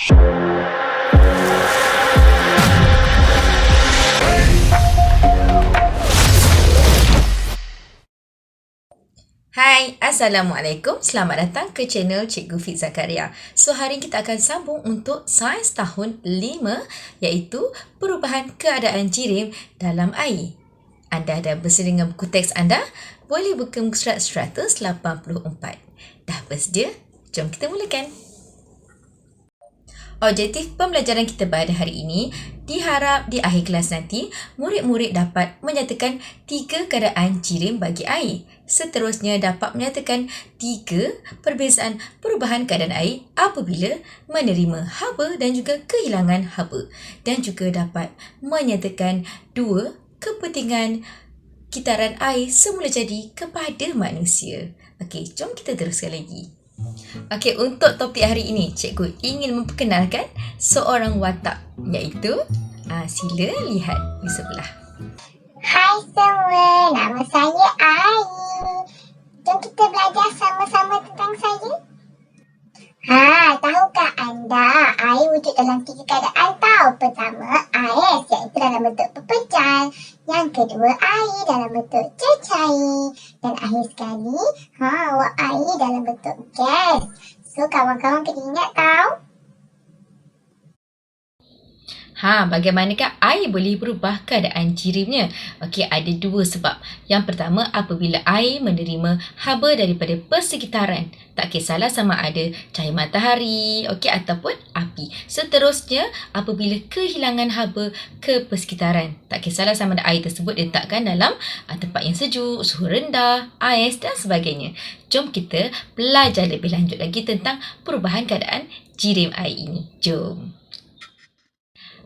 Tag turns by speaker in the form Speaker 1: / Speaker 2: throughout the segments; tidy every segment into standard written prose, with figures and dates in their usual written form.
Speaker 1: Hai, Assalamualaikum. Selamat datang ke channel Cikgu Fiz Zakaria. So, hari ini kita akan sambung untuk Sains Tahun 5 iaitu perubahan keadaan jirim dalam air. Anda dah bersedia dengan buku teks anda? Boleh buka muka surat 184. Dah bersedia? Jom kita mulakan. Objektif pembelajaran kita pada hari ini, diharap di akhir kelas nanti, murid-murid dapat menyatakan 3 keadaan jirim bagi air. Seterusnya dapat menyatakan 3 perbezaan perubahan keadaan air apabila menerima haba dan juga kehilangan haba. Dan juga dapat menyatakan 2 kepentingan kitaran air semula jadi kepada manusia. Okey, jom kita teruskan lagi. Okey, untuk topik hari ini, cikgu ingin memperkenalkan seorang watak iaitu sila lihat di sebelah.
Speaker 2: Hai semua, nama saya Ai. Jom kita belajar sama-sama tentang saya. Tahukah anda air wujud dalam 3 keadaan tau. Pertama, ais iaitu dalam bentuk pepejal. Yang kedua, air dalam bentuk cecair. Dan akhir sekali, air dalam bentuk gas. So, kawan-kawan kena ingat tau.
Speaker 1: Bagaimanakah air boleh berubah keadaan jirimnya? Okey, ada 2 sebab. Yang pertama, apabila air menerima haba daripada persekitaran. Tak kisahlah sama ada cahaya matahari, ataupun api. Seterusnya, apabila kehilangan haba ke persekitaran. Tak kisahlah sama ada air tersebut diletakkan dalam tempat yang sejuk, suhu rendah, ais dan sebagainya. Jom kita belajar lebih lanjut lagi tentang perubahan keadaan jirim air ini. Jom.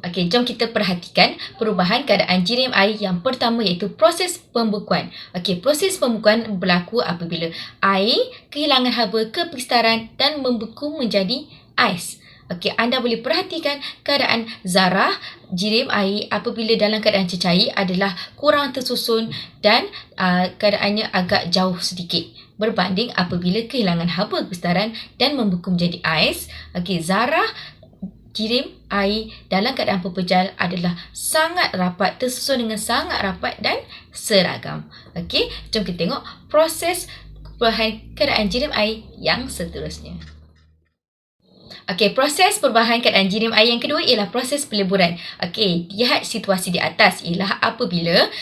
Speaker 1: Okey, jom kita perhatikan perubahan keadaan jirim air yang pertama iaitu proses pembekuan. Okey, proses pembekuan berlaku apabila air kehilangan haba ke persekitaran dan membeku menjadi ais. Okey, anda boleh perhatikan keadaan zarah jirim air apabila dalam keadaan cecair adalah kurang tersusun dan keadaannya agak jauh sedikit berbanding apabila kehilangan haba ke persekitaran dan membeku menjadi ais. Okey, zarah jirim air dalam keadaan pepejal adalah sangat rapat, tersusun dengan sangat rapat dan seragam. Okey, jom kita tengok proses perubahan keadaan jirim air yang seterusnya. Okey, proses perubahan keadaan jirim air yang kedua ialah proses peleburan. Okey, lihat situasi di atas ialah apabila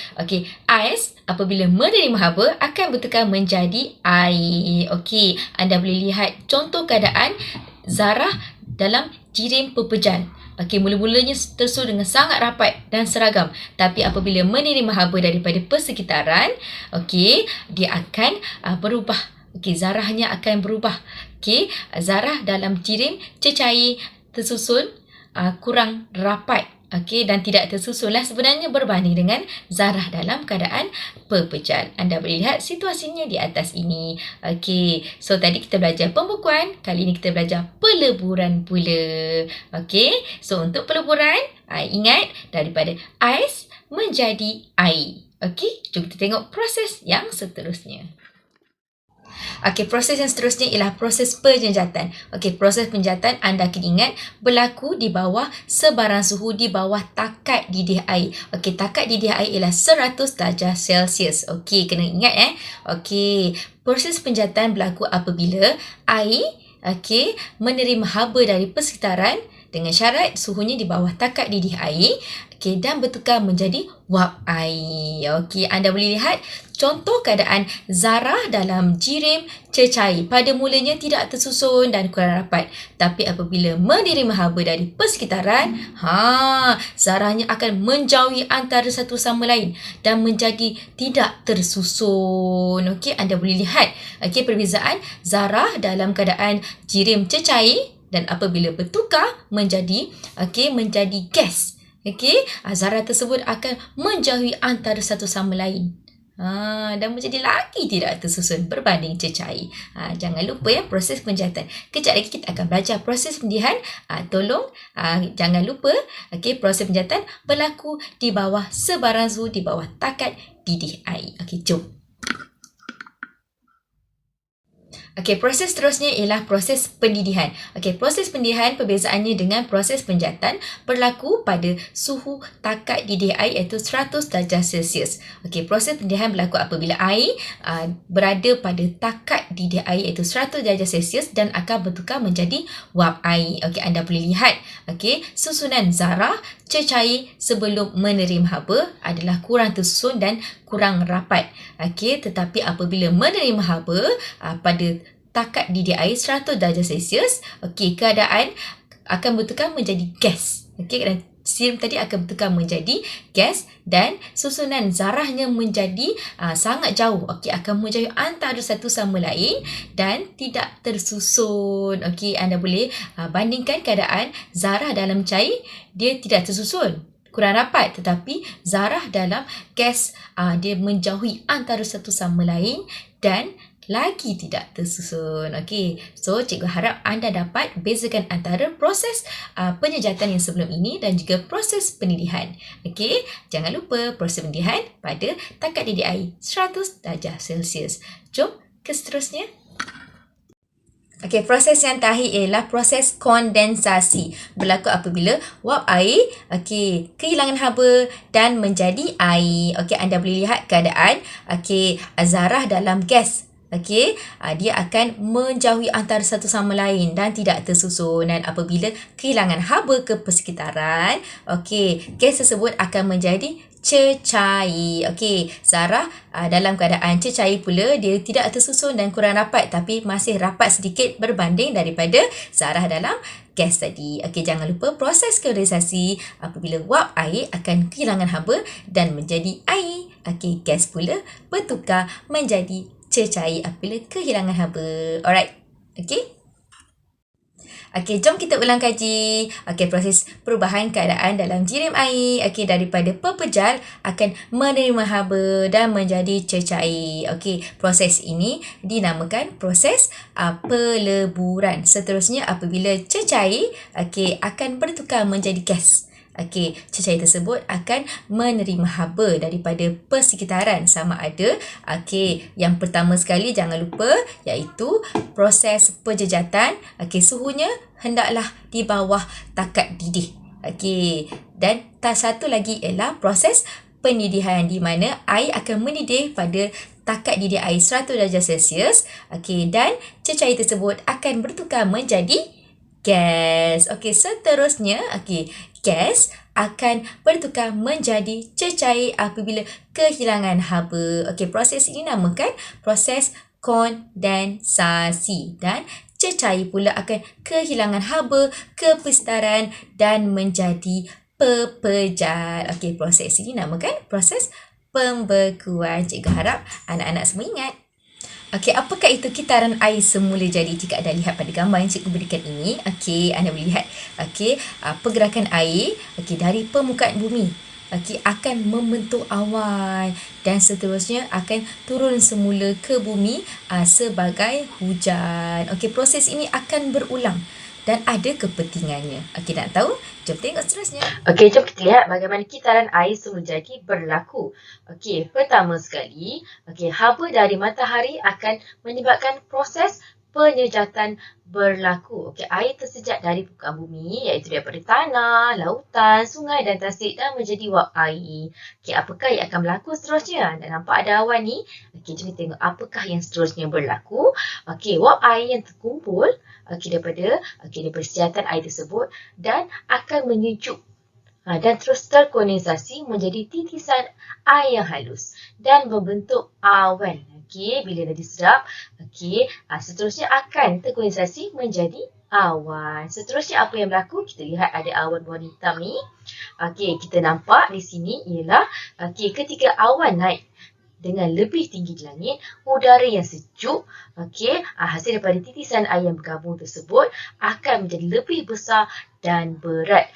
Speaker 1: ais apabila menerima haba akan bertukar menjadi air. Okey, anda boleh lihat contoh keadaan zarah dalam jirim pepejal. Okey, mula-mulanya tersusun dengan sangat rapat dan seragam. Tapi apabila menerima haba daripada persekitaran, dia akan berubah. Zarahnya akan berubah. Zarah dalam jirim cecair tersusun kurang rapat. Dan tidak tersusunlah sebenarnya berbanding dengan zarah dalam keadaan pepejal. Anda boleh lihat situasinya di atas ini. Okey, so tadi kita belajar pembekuan, kali ini kita belajar peleburan pula. Okey, so untuk peleburan, ingat daripada ais menjadi air. Okey, jom kita tengok proses yang seterusnya. Okey, proses yang seterusnya ialah proses penjejatan. Okey, proses penjejatan anda kena ingat berlaku di bawah sebarang suhu di bawah takat didih air. Okey, takat didih air ialah 100 darjah Celsius. Okey, kena ingat Okey, proses penjejatan berlaku apabila air menerima haba dari persekitaran dengan syarat suhunya di bawah takat didih air dan bertukar menjadi wap air. Okey, anda boleh lihat contoh keadaan zarah dalam jirim cecair. Pada mulanya tidak tersusun dan kurang rapat. Tapi apabila menerima haba dari persekitaran, zarahnya akan menjauhi antara satu sama lain dan menjadi tidak tersusun. Okey, anda boleh lihat perbezaan zarah dalam keadaan jirim cecair dan apabila bertukar menjadi gas. Zarah tersebut akan menjauhi antara satu sama lain. Dan menjadi lagi tidak tersusun berbanding cecair. Jangan lupa proses penjahatan. Kejap lagi kita akan belajar proses pendidihan. Tolong jangan lupa proses penjahatan berlaku di bawah sebarang suhu di bawah takat didih air. Jom. Okey, proses seterusnya ialah proses pendidihan. Okey, proses pendidihan perbezaannya dengan proses penjatan berlaku pada suhu takat didih air iaitu 100 darjah Celsius. Okey, proses pendidihan berlaku apabila air berada pada takat didih air iaitu 100 darjah Celsius dan akan bertukar menjadi wap air. Okey, anda boleh lihat susunan zarah cecair sebelum menerima haba adalah kurang tersusun dan kurang rapat. Okey, tetapi apabila menerima haba pada takat didih air 100 darjah Celsius, keadaan akan bertukar menjadi gas. Dan serum tadi akan bertukar menjadi gas dan susunan zarahnya menjadi sangat jauh. Akan menjauh antara satu sama lain dan tidak tersusun. Anda boleh bandingkan keadaan zarah dalam cair, dia tidak tersusun, kurang rapat, tetapi zarah dalam gas dia menjauhi antara satu sama lain dan lagi tidak tersusun. So cikgu harap anda dapat bezakan antara proses penyejatan yang sebelum ini dan juga proses pendidihan. Jangan lupa proses pendidihan pada takat didih air 100 darjah Celsius. Jom ke seterusnya. Proses yang terakhir ialah proses kondensasi. Berlaku apabila wap air kehilangan haba dan menjadi air. Anda boleh lihat keadaan zarah dalam gas. Dia akan menjauhi antara satu sama lain dan tidak tersusun. Dan apabila kehilangan haba ke persekitaran, gas tersebut akan menjadi cecair. Zarah dalam keadaan cecair pula, dia tidak tersusun dan kurang rapat, tapi masih rapat sedikit berbanding daripada zarah dalam gas tadi. Jangan lupa proses kondensasi apabila wap air akan kehilangan haba dan menjadi air. Gas pula bertukar menjadi cecair apabila kehilangan haba. Alright. Jom kita ulang kaji. Proses perubahan keadaan dalam jirim air daripada pepejal akan menerima haba dan menjadi cecair. Proses ini dinamakan proses peleburan. Seterusnya apabila cecair akan bertukar menjadi gas. Cecair tersebut akan menerima haba daripada persekitaran, sama ada yang pertama sekali jangan lupa iaitu proses penjejatan. Suhunya hendaklah di bawah takat didih. Dan satu lagi ialah proses pendidihan di mana air akan mendidih pada takat didih air 100 darjah Celsius. Dan cecair tersebut akan bertukar menjadi gas. Seterusnya gas akan bertukar menjadi cecair apabila kehilangan haba. Proses ini namakan proses kondensasi dan cecair pula akan kehilangan haba ke persekitaran dan menjadi pepejal. Proses ini namakan proses pembekuan. Cikgu harap anak-anak semua ingat. Apakah itu kitaran air semula jadi? Jika anda lihat pada gambar yang cikgu berikan ini, anda boleh lihat pergerakan air dari permukaan bumi akan membentuk awan dan seterusnya akan turun semula ke bumi sebagai hujan. Proses ini akan berulang dan ada kepentingannya. Nak tahu? Jom tengok seterusnya. Jom kita lihat bagaimana kitaran air semula jadi berlaku. Pertama sekali, haba dari matahari akan menyebabkan proses penyejatan berlaku. Air tersejat dari permukaan bumi, iaitu daripada tanah, lautan, sungai dan tasik dan menjadi wap air. Apakah yang akan berlaku seterusnya? Anda nampak ada awan ni? Jom kita tengok apakah yang seterusnya berlaku. Wap air yang terkumpul daripada sejatan air tersebut dan akan menyejuk dan terus terkondensasi menjadi titisan air yang halus dan membentuk awan. Bila dah diserap, seterusnya akan terkondensasi menjadi awan. Seterusnya apa yang berlaku? Kita lihat ada awan warna hitam ni. Kita nampak di sini ialah ketika awan naik dengan lebih tinggi di langit, udara yang sejuk, hasil daripada titisan air yang bergabung tersebut akan menjadi lebih besar dan berat,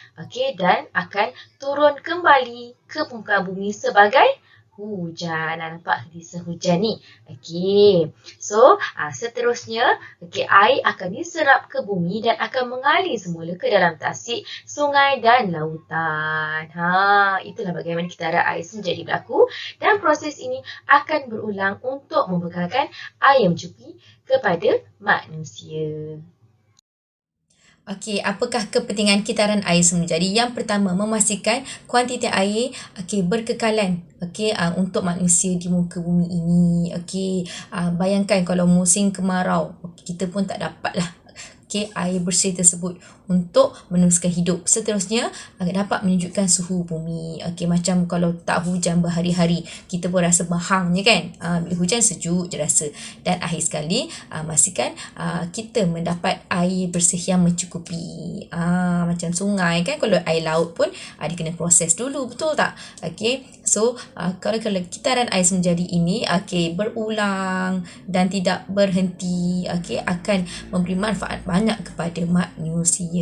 Speaker 1: dan akan turun kembali ke permukaan bumi sebagai hujan. Nampak geyser hujan ni. Okey. So, seterusnya, air akan diserap ke bumi dan akan mengalir semula ke dalam tasik, sungai dan lautan. Itulah bagaimana kitaran air menjadi berlaku, dan proses ini akan berulang untuk membekalkan air yang mencukupi kepada manusia. Okey, apakah kepentingan kitaran air semula? Jadi yang pertama, memastikan kuantiti air berkekalan untuk manusia di muka bumi ini. Bayangkan kalau musim kemarau, kita pun tak dapatlah air bersih tersebut untuk meneruskan hidup. Seterusnya dapat menunjukkan suhu bumi. Macam kalau tak hujan berhari-hari, kita pun rasa bahang je kan. Bila hujan sejuk je rasa. Dan akhir sekali, pastikan kita mendapat air bersih yang mencukupi. Macam sungai kan, kalau air laut pun dia kena proses dulu, betul tak? So kalau kitaran air menjadi ini berulang dan tidak berhenti, akan memberi manfaat banyak kepada manusia.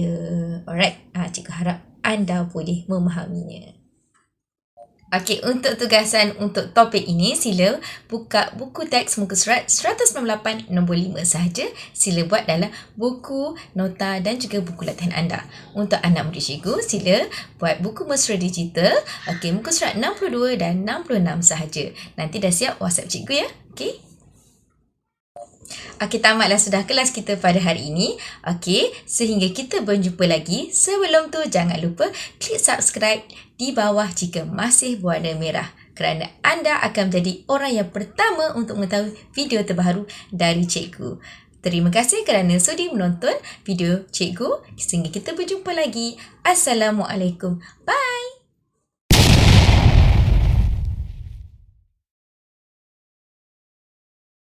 Speaker 1: Alright, cikgu harap anda boleh memahaminya. Untuk tugasan untuk topik ini, sila buka buku teks muka surat 198 nombor 5 sahaja. Sila buat dalam buku, nota dan juga buku latihan anda. Untuk anak murid cikgu, sila buat buku mesra digital, muka surat 62 dan 66 sahaja. Nanti dah siap WhatsApp cikgu ya. Tamatlah sudah kelas kita pada hari ini. Sehingga kita berjumpa lagi. Sebelum tu, jangan lupa klik subscribe di bawah jika masih berwarna merah. Kerana anda akan menjadi orang yang pertama untuk mengetahui video terbaru dari cikgu. Terima kasih kerana sudi menonton video cikgu. Sehingga kita berjumpa lagi. Assalamualaikum. Bye.